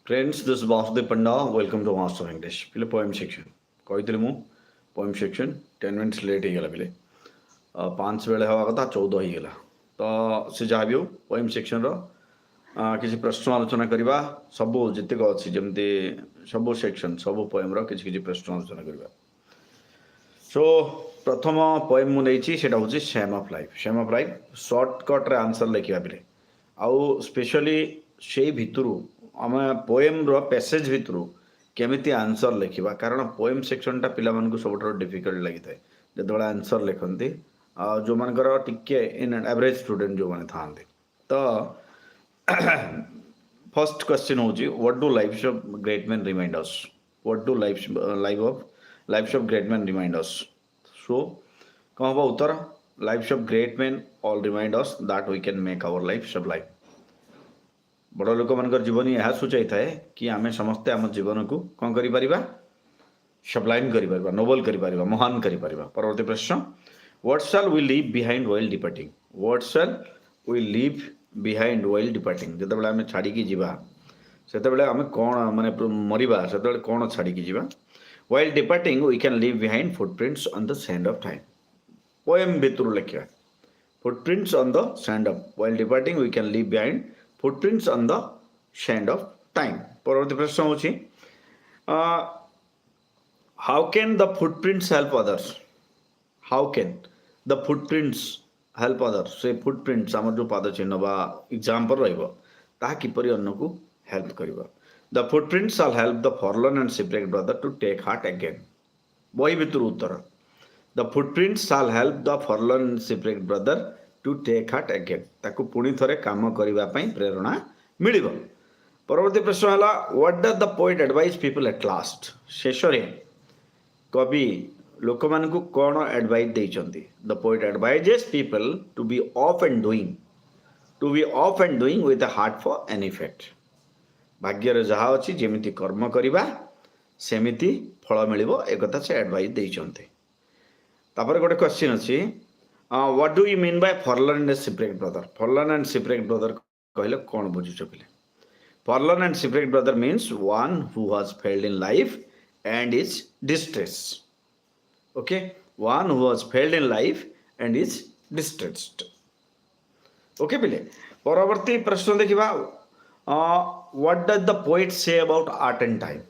Friends, this is Vasudev Panda. Welcome to Master English. ପିଲେ poem section. କହିଥିଲି ମୁଁ poem section 10 minutes late ହେଇଗଲା ପିଲେ 5 ବେଳେ ହେବା କଥା 14 ହେଇଗଲା ତ ସେ ଯାହା ବି ହଉ poem sectionର କିଛି ପ୍ରଶ୍ନ ଆଲୋଚନା କରିବା ସବୁ ଯେତିକ ଅଛି ଯେମିତି ସବୁ section ସବୁ poemର କିଛି କିଛି ପ୍ରଶ୍ନ ଆଲୋଚନା କରିବା ସୋ ପ୍ରଥମ poem ମୁଁ ନେଇଛି ସେଇଟା ହେଉଛି same of life same of life ସର୍ଟକଟ୍ରେ ଆନ୍ସର୍ ଲେଖିବା ପିଲେ ଆଉ ସ୍ପେଶାଲି ସେଇ ଭିତରୁ ଆମେ ପୋଏମ୍ର ପ୍ୟାସେଜ୍ ଭିତରୁ କେମିତି ଆନ୍ସର୍ ଲେଖିବା କାରଣ ପୋଏମ୍ ସେକ୍ସନ୍ଟା ପିଲାମାନଙ୍କୁ ସବୁଠାରୁ ଡିଫିକଲ୍ଟ ଲାଗିଥାଏ ଯେତେବେଳେ ଆନ୍ସର୍ ଲେଖନ୍ତି ଯେଉଁମାନଙ୍କର ଟିକେ ଇନ୍ ଆଭରେଜ୍ ଷ୍ଟୁଡେଣ୍ଟ ଯେଉଁମାନେ ଥାଆନ୍ତି ତ ଫର୍ଷ୍ଟ କ୍ୱେଶ୍ଚିନ୍ ହେଉଛି what do lives of great men remind us what do lives of great men remind us so କ'ଣ ହେବ ଉତ୍ତର lives of great men all remind us that we can make our life sublime ବଡ଼ ଲୋକମାନଙ୍କର ଜୀବନୀ ଏହା ସୂଚାଇଥାଏ କି ଆମେ ସମସ୍ତେ ଆମ ଜୀବନକୁ କ'ଣ କରିପାରିବା ସବ୍ଲାଇମ୍ କରିପାରିବା ନୋବେଲ୍ କରିପାରିବା ମହାନ କରିପାରିବା ପରବର୍ତ୍ତୀ ପ୍ରଶ୍ନ what shall we leave behind while departing what shall we leave behind while departing ଯେତେବେଳେ ଆମେ ଛାଡ଼ିକି ଯିବା ସେତେବେଳେ ଆମେ କ'ଣ ମାନେ ମରିବା ସେତେବେଳେ କ'ଣ ଛାଡ଼ିକି ଯିବା while departing we can leave behind footprints on the sand of time poem ଭିତରୁ ଲେଖିବା footprints on the sand of while departing we can leave behind footprints on the sand of time. পরবর্তী প্রশ্ন হচ্ছে how can the footprints help others? How can the footprints help others? ସେ footprints ଆମର ଯେଉଁ ପାଦ ଚିହ୍ନ ବା ଏକ୍ଜାମ୍ପଲ୍ ରହିବ ତାହା କିପରି ଅନ୍ୟକୁ ହେଲ୍ପ କରିବ the footprints shall help the forlorn and shipwrecked brother to take heart again. ବହି ଭିତରୁ ଉତ୍ତର the footprints shall help the forlorn and shipwrecked brother to take heart again ताकू पुणी थरे काम करने प्रेरणा मिल परवर्ती प्रश्न है what does the poet advise people at last शेष कवि लोक मान कौन एडवाइज देइचंती the poet advises people to be off and doing with a heart for an effect भाग्य जहाँ अच्छी जमी कर्म करवा सेमिति फल मिल एक से एडवाइज देइचंती तापर गोटे क्वेश्चन अच्छी what do you mean by forlorn and shipwrecked brother? Forlorn and shipwrecked brother कहले कौन बुझुछ पिले forlorn and shipwrecked brother means one who has failed in life and is distressed. Okay, one who has failed in life and is distressed. Okay पिले परवर्ती प्रश्न देखिबा what does the poet say about art and time?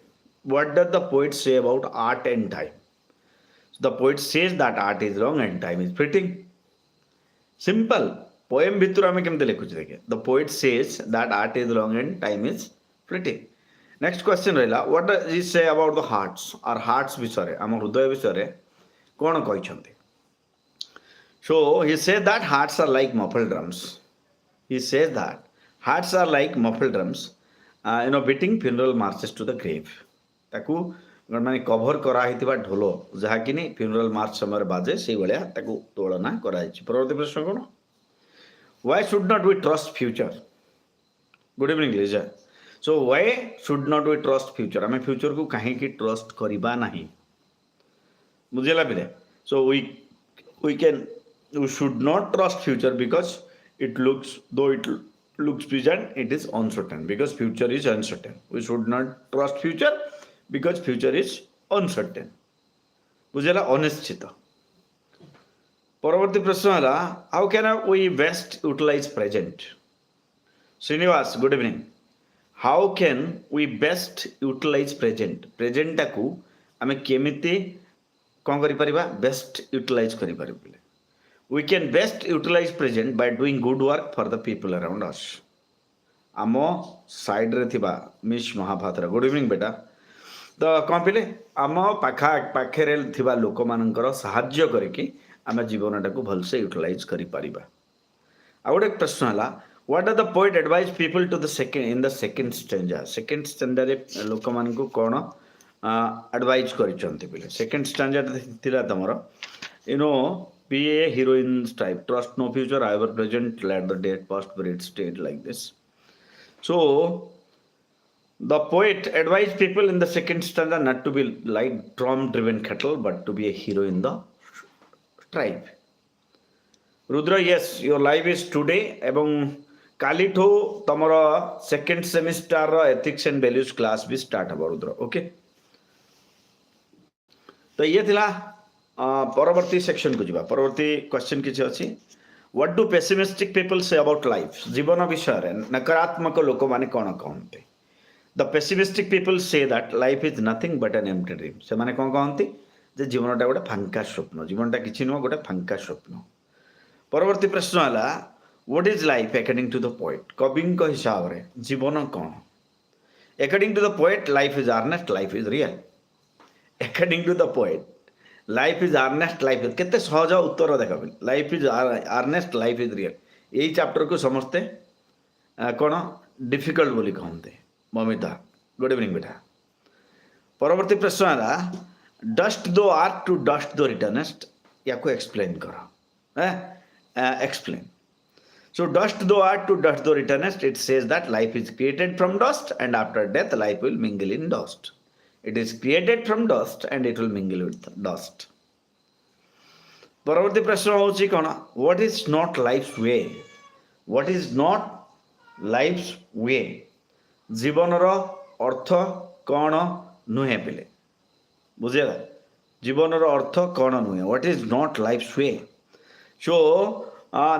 What does the poet say about art and time? The poet says that art is wrong and time is fleeting. Simple poem भितर आम केमती लिखुचे देखिए the poet says that art is long and time is fleeting next question रहा what does he say about the hearts are hearts विषय आम हृदय विषय कौन कहते so he says that hearts are like muffled drums he says that hearts are like muffled drums beating funeral marches to the grave ताकू माने cover कराई ढोल जहाँकि फ्यूनरल मार्च समय बाजे से भाया तुलना कराई परवर्ती प्रश्न कौन why should not we trust future good evening Liza so why should not we trust future आम फ्यूचर को कहीं ट्रस्ट करवा ना बुझेगा पिले so we can we should not trust future because it looks present it is uncertain because future is uncertain we should not trust future because future is uncertain बुझेला अनिश्चित परवर्ती प्रश्न है how can we best utilize present Srinivas good evening how can we best utilize present को आम केमिति कौन करिपरिबा बेस्ट यूटिलाइज करिपरिबे we can best utilize present by doing good work for the people around us आम साइड रे थिबा miss महाभातर good evening बेटा तो कौन पिले आम पाखे लोक मानकर साहाय्य करके आम जीवन टाक भलसे यूटिलाइज कर गोटे प्रश्न है what are the poet advise people to the second in the second stanza लोक मान कौन एडवाइज कर सेकेंड स्टैंजा थिला तमर be a heroine type trust no future I ever present let the dead past but it stayed like this so the poet advised people in the second stanza not to be like drum-driven cattle, but to be a hero in the tribe. Rudra, yes, your life is today. Ebong काली ठो तुमर second semester ethics and values class भी start हम Rudra okay. तो ये थिला परवर्ती section को जीवा परवर्ती क्वेश्चन किसी अच्छी what do pessimistic people say about life जीवन विषय नकारात्मक लोक माने कौन कहते the pessimistic people say that life is nothing but an empty dream से माने कौन कहते जे जीवनटा गोटे फांका स्वप्न जीवनटा किसी नुह गोटे फांका स्वप्न। परवर्ती प्रश्न है what is life according to the poet कवि हिसाब से जीवन कौन according to the poet life is earnest life is real according to the poet life is earnest life केते सहज उत्तर देख life is earnest life is real यही चैप्टर को समस्ते कौन डिफिकल्ट बोली कहते ममिता गुड इवनिंग बेटा। परवर्ती प्रश्न है डस्ट दो आर्ट टू डस्ट दो रिटर्नेस्ट या को एक्सप्लेन करो explain. So dust though art to dust though returnest, it says that life is created from dust and after death life will mingle in dust. It is created from dust and it will mingle with dust. परवर्ती प्रश्न होची कौन what is not life way what is not life way जीवन अर्थ कौन नुहे पिले बुझेगा जीवन अर्थ कौन नुहे what is not life way. So,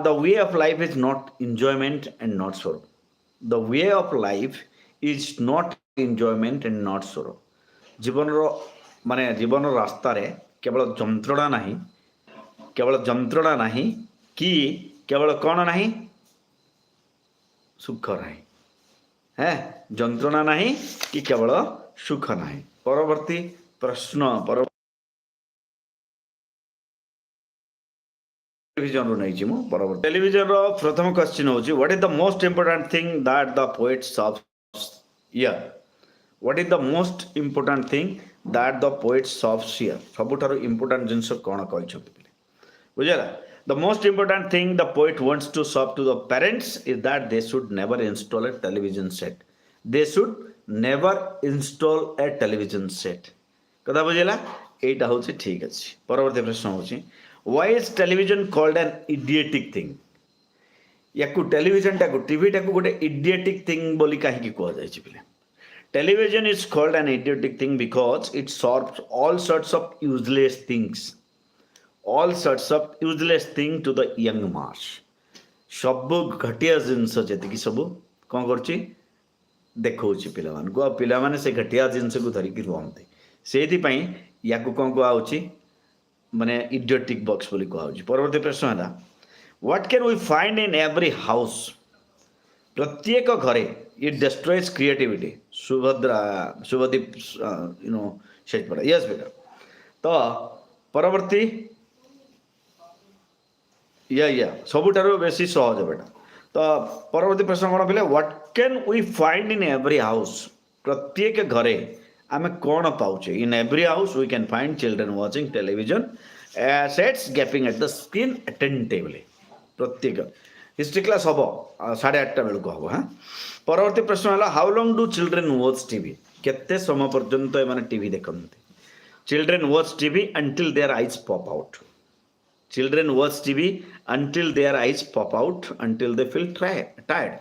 the way of life is not enjoyment and not sorrow. The way of life is not enjoyment and not sorrow. जीवन माने जीवन रास्ता रे केवल जंत्रणा नहीं कि केवल कौन नहीं सुख नहीं है जंत्रणा नहीं कि केवल सुख नहीं। परवर्ती प्रश्न टेलीविजन प्रथम क्वेश्चन होची what is the most important thing that the poet softs here what is the most important thing that the poet softs here सबुठारो इंपोर्टेंट जिंस कोन कहछथि बुझला the most important thing the poet wants to soft to the parents is that they should never install a television set they should never install a television set कथा बुझला एटा होची ठीक अछि। परवर्ती प्रश्न होची why is television called an idiotic thing याकू television टाकू टीवी टाकू गोटे idiotic thing बोली काहे की कह जाय छी पिले television is called an idiotic thing because it serves all sorts of useless thing to the young mass सब घटिया जिंस जेति की सब कोन करची देखौची पिला मान को पिला माने से घटिया जिंस को धरि की रहंती सेति पई याकू कोन को आउची माने इडियोटिक बॉक्स बोली कह। परवर्ती प्रश्न है what can we find in every house प्रत्येक घरे इट डिस्ट्रॉयज क्रिएटिविटी शुभदीप शेष पड़ा यस बेटा। तो परवर्ती या सबुठारो बेसी सहज बेटा। तो परवर्ती प्रश्न कौन पे what can we find in every house प्रत्येक घरे आम कौन पाचे in every house we can find children watching television sets gaping at the screen attentively प्रत्येक हिस्ट्री क्लास हम 8:30 बेलू हम। हाँ परवर्ती प्रश्न है how long do children watch TV केते समय पर्यंत एमाने टीवी देखते children watch TV until their eyes pop out children watch TV until their eyes pop out until they feel tired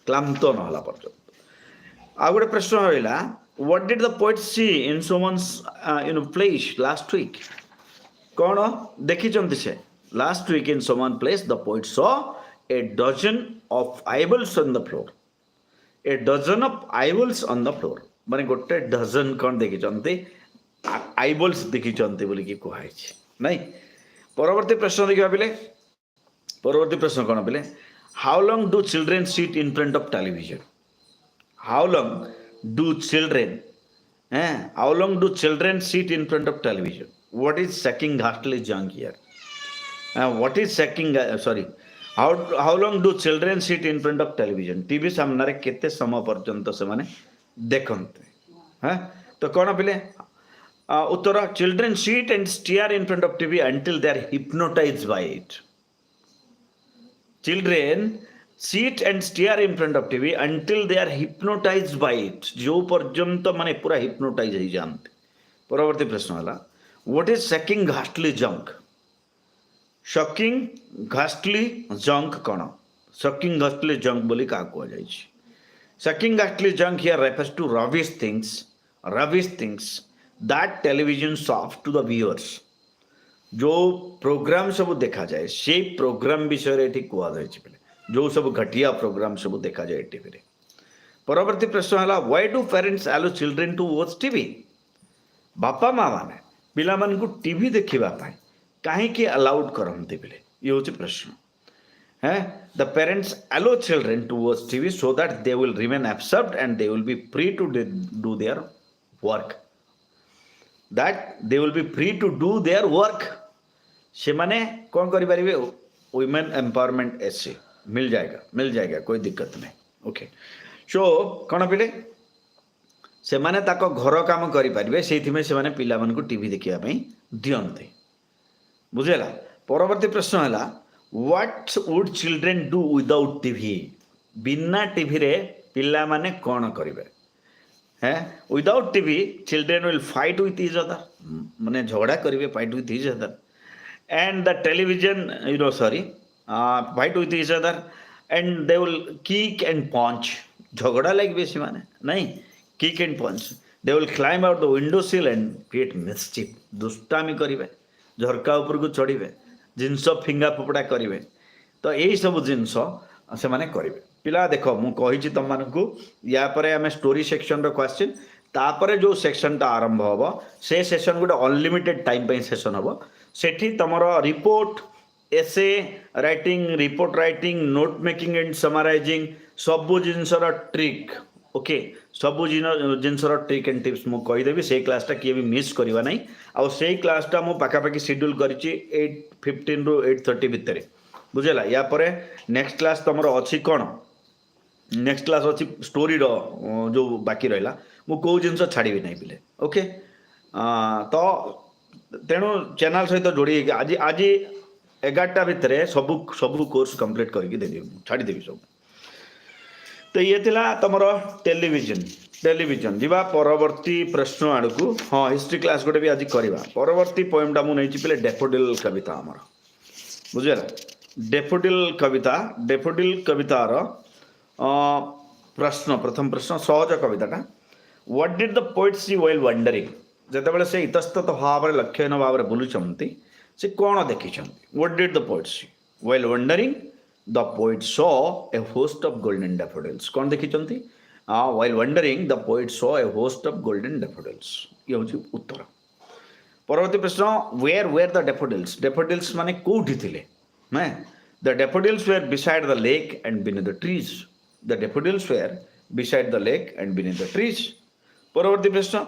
क्लांत नहला पर्यंत। आ गोटे प्रश्न रहा what did the poet see in someone's place last week कौन देखी से last week in someone place the poet saw a dozen of eyeballs on the floor a dozen of eyeballs on the floor माने गोटे dozen कौन देखी eyeballs देखी बोली कि कह नहीं। परवर्ती प्रश्न देखा पिले परवर्ती प्रश्न कौन पिले how long do children sit in front of television how long do children sit in front of television what is sucking ghastly junk here what is sucking how long do children sit in front of television TV सामने रे केते समय पर्यंत से माने देखंते हैं। तो कौन पिले उत्तर children sit and stare in front of TV until they are hypnotized by it children sit and stare in front of TV until they are hypnotized by it जो पर्यंत माने पूरा hypnotize हो जाते। परवर्ती प्रश्न है what is sucking ghastly junk कौन सकिंग घस्टली जंक बोली क्या कहुई sucking ghastly junk here refers to rubbish things that television serve to the viewers जो प्रोग्राम सब देखा जाए से प्रोग्राम विषय ये कहुई जो सब घटिया प्रोग्राम सब देखा जाए टीवी रे परवर्ती प्रश्न है why do parents allow children to watch TV बापा माँ मैंने पिला को टीवी देखापी कहीं अलाउड करते बोले ये हूँ प्रश्न है the parents allow children to watch TV so that they will remain absorbed and they will be free to do their work that they will be free to do their work से माने कौन करें women empowerment SC मिल जाएगा कोई दिक्कत नहीं okay so कौन पिले से माने ताको घर काम करें से पिला टीवी देखापी दिखते बुझेगा परवर्ती प्रश्न है what would children do without TV बिना टीवी रे पिला माने कौन करेंगे है without TV children will fight with each other माने झगड़ा करेंगे fight with each other and the television fight with each other and they will kick and punch झगड़ा लगे से माने नहीं kick and punch they will climb out the window sill and create mischief दुष्टामी करेंगे झरका उपर को चढ़े जिनस फिंगा फोपड़ा करेंगे तो यही सब जिनस से माने करेंगे पिला देख मुझे तुम मानू यापर आम स्टोरी सेक्शन क्वेश्चन तापर जो सेक्शनटा आरंभ हम से सेक्शन गोटे अनलिमिटेड टाइम सेक्शन हम सेठी तुमर report essay writing report writing note making and summarising सबू जिनसर ट्रिक ओके सबू जिनसर ट्रिक एंड टिप्स मुझे कहीदेवी से क्लासटा किए भी मिस करवा ना आउ से क्लासटा मु पाखापाखि शेड्यूल कर 8:15 ରୁ 8:30 भितर बुझेगा यापर नेक्स्ट क्लास तुम अच्छी कौन नेक्स्ट क्लास अच्छी स्टोरी जो बाकी रहा मुझे कौ जिन छाड़ी ना पिले ओके तो तेणु चैनल सहित जोड़ी आज आज 11टा भितर सबू सबू कोर्स कंप्लीट करके देवी छाड़देवी सब तो ये थिला तुमर टेलीविजन जीवा परवर्ती प्रश्न आड़ को हाँ हिस्ट्री क्लास गोटे भी आज करवा परवर्ती पोएमटा मुझे पे डेफोडिल कविता आमर बुझेगा डेफोडिल कवितार प्रश्न प्रथम प्रश्न सहज कविताटा what did the poet see while wandering जिते से इतस्तत भाव में लक्ष्यहीन भाव में बुलूँ से कौन देखी what did the poet see while wandering the poet saw a host of golden daffodils कौन देखी while wandering the poet saw a host of golden daffodils ये हूँ उत्तर परवर्ती प्रश्न वेयर द डैफोडिल्स माने कोठी थिले मैं the daffodils were beside the lake and beneath the trees the daffodils were beside the lake and beneath the trees परवर्ती प्रश्न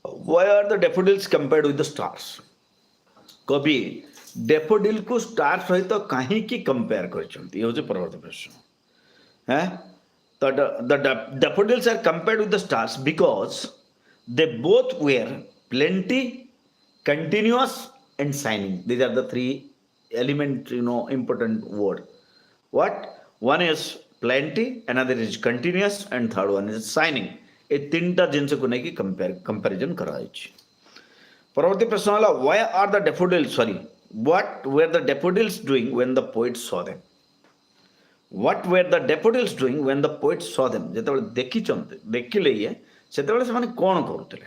why are the daffodils compared with the stars कवि daffodil को star सहित तो कहीं कंपेयर कर परवर्ती प्रश्न है तो the daffodils are compared with the stars because they both were plenty continuous and shining these are the three element important word what one is plenty another is continuous and third one is shining ये तीनटा जिनस को नहीं comparison कराई परवर्ती प्रश्न है why are the daffodils what were the daffodils doing when the poet saw them what were the daffodils doing when the poet saw them जेतेबेले देखिले ये सेतेबेले से माने कोन करूतले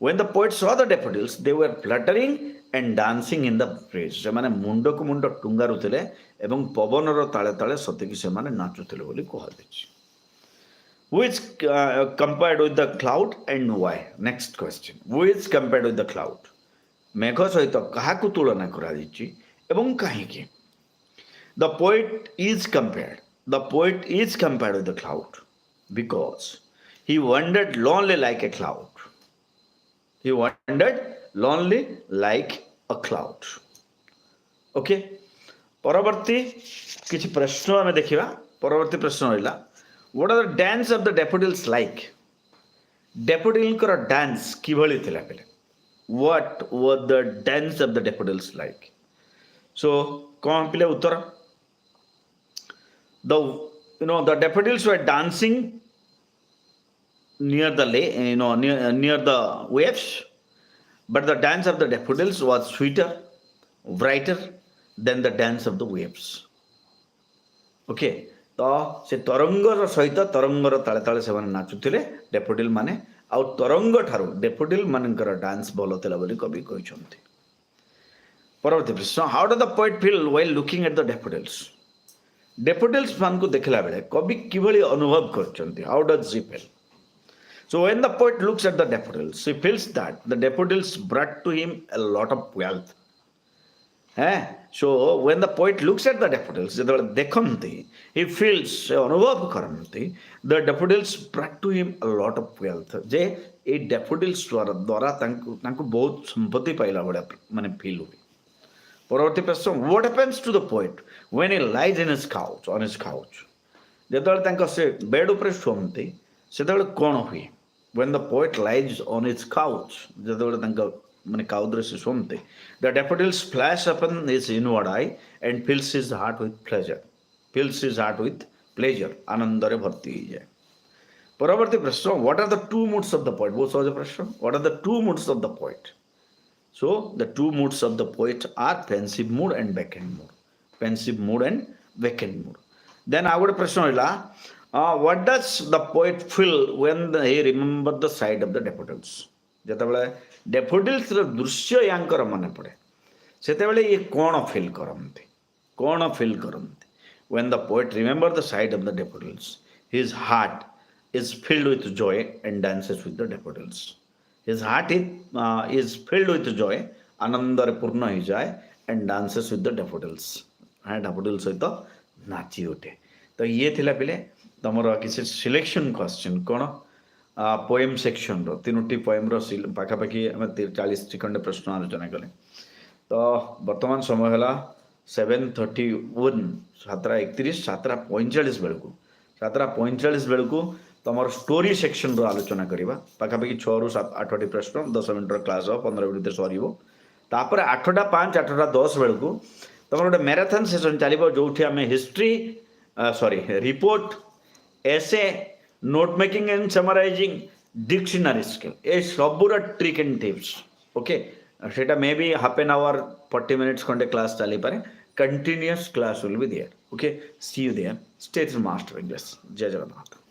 when the poet saw the daffodils they were fluttering and dancing in the breeze से माने मुंड को मुंड टुंगारुतले एवं पवनर ताले ताले सतेकी से माने नाचुतले बोली कहा जायछि who is compared with the cloud and why next question who is compared with the cloud मेघ सहित काहाकु तुलना करा दिछि एवं काहेकि the poet is compared with the cloud because he wandered lonely like a cloud okay परवर्ती किछि प्रश्न आमे देखिबा परवर्ती प्रश्न रहिला what are the dance of the daffodils like daffodil कर डांस किभଳି थिला पहिले what was the dance of the daffodils like so कोन पहिले उत्तर the daffodils were dancing near the lake near the waves but the dance of the daffodils was sweeter brighter than the dance of the waves okay तो से तरंगर सहित तरंगर ताले ताले से नाचुले daffodil माने आउ तरंग ठारू डेफोडिल मानकर डांस भल थिला बोली कवि कहते। परवर्ती प्रश्न how do the poet feel while looking at the daffodils. Daffodils मान को देखला बेले कवि किभली अनुभव करछन्ती how does he feel. So when the poet looks at the daffodils, he feels that the daffodils brought to him a lot of wealth. So when the poet looks at the daffodils, ଯେତେବେଳେ ଦେଖନ୍ତି, he feels ସେ ଅନୁଭବ କରନ୍ତି the daffodils brought to him a lot of wealth. ଯେ ଏଇ daffodils ଦ୍ୱାରା ତାଙ୍କୁ ବହୁତ ସମ୍ପତ୍ତି ପାଇଲା ଭଳିଆ ମାନେ ଫିଲ୍ ହୁଏ। ପରବର୍ତ୍ତୀ ପ୍ରଶ୍ନ what happens to the poet when he lies in his couch on his couch। ଯେତେବେଳେ ତାଙ୍କ ସେ ବେଡ୍ ଉପରେ ଶୁଅନ୍ତି ସେତେବେଳେ କ'ଣ ହୁଏ। when the poet lies on his couch ଯେତେବେଳେ ତାଙ୍କ ମାନେ କାଉଦରେ ସେ ଶୁଅନ୍ତି the daffodils flash upon his inward eye and fills his heart with pleasure ଆନନ୍ଦରେ ଭର୍ତ୍ତି ହେଇଯାଏ। ପରବର୍ତ୍ତୀ ପ୍ରଶ୍ନ what are the two moods of the poet। ବହୁତ ସହଜ ପ୍ରଶ୍ନ what are the two moods of the poet। so the two moods of the poet are pensive mood and vacant mood। pensive mood and vacant mood। then ଆଉ ଗୋଟେ ପ୍ରଶ୍ନ ରହିଲା what does the poet feel when he remember the sight of the daffodils। ଯେତେବେଳେ daffodils ର ଦୃଶ୍ୟ ୟାଙ୍କର ମନେ ପଡ଼େ ସେତେବେଳେ ଇଏ କ'ଣ ଫିଲ୍ କରନ୍ତି when the poet remember the sight of the daffodils his heart is filled with joy and dances with the daffodils। his heart is filled with joy ଆନନ୍ଦରେ ପୂର୍ଣ୍ଣ ହେଇଯାଏ and dances with the daffodils। daffodils ସହିତ ନାଚି ଉଠେ। ତ ଇଏ ଥିଲା ପିଲେ ତମର କିଛି ସିଲେକ୍ସନ୍ କ୍ୱେଶ୍ଚିନ୍ କ'ଣ पोएम सेक्शन तीनोटी पोएम पाखापाखि आम 40 खंडे प्रश्न आलोचना कले। तो वर्तमान समय है 7:31 7:31 7:45 बेलू 7:45 बेलू तुम स्टोरी सेक्शन आलोचना करवा पाखापाखि 6 ରୁ 8टी प्रश्न 10 मिनट क्लास 15 मिनट सर तापर 8:05 8:10 बेलू तुम गोटे मैराथन सेशन चलो जो आम history sorry report essay note making and summarising dictionary skill ए सबूर ट्रिक एंड टिप्स ओके सेटा may be half an hour 40 minutes खंडे क्लास चली पारे continuous class will be there okay see you there stay master English Jai Jagannath.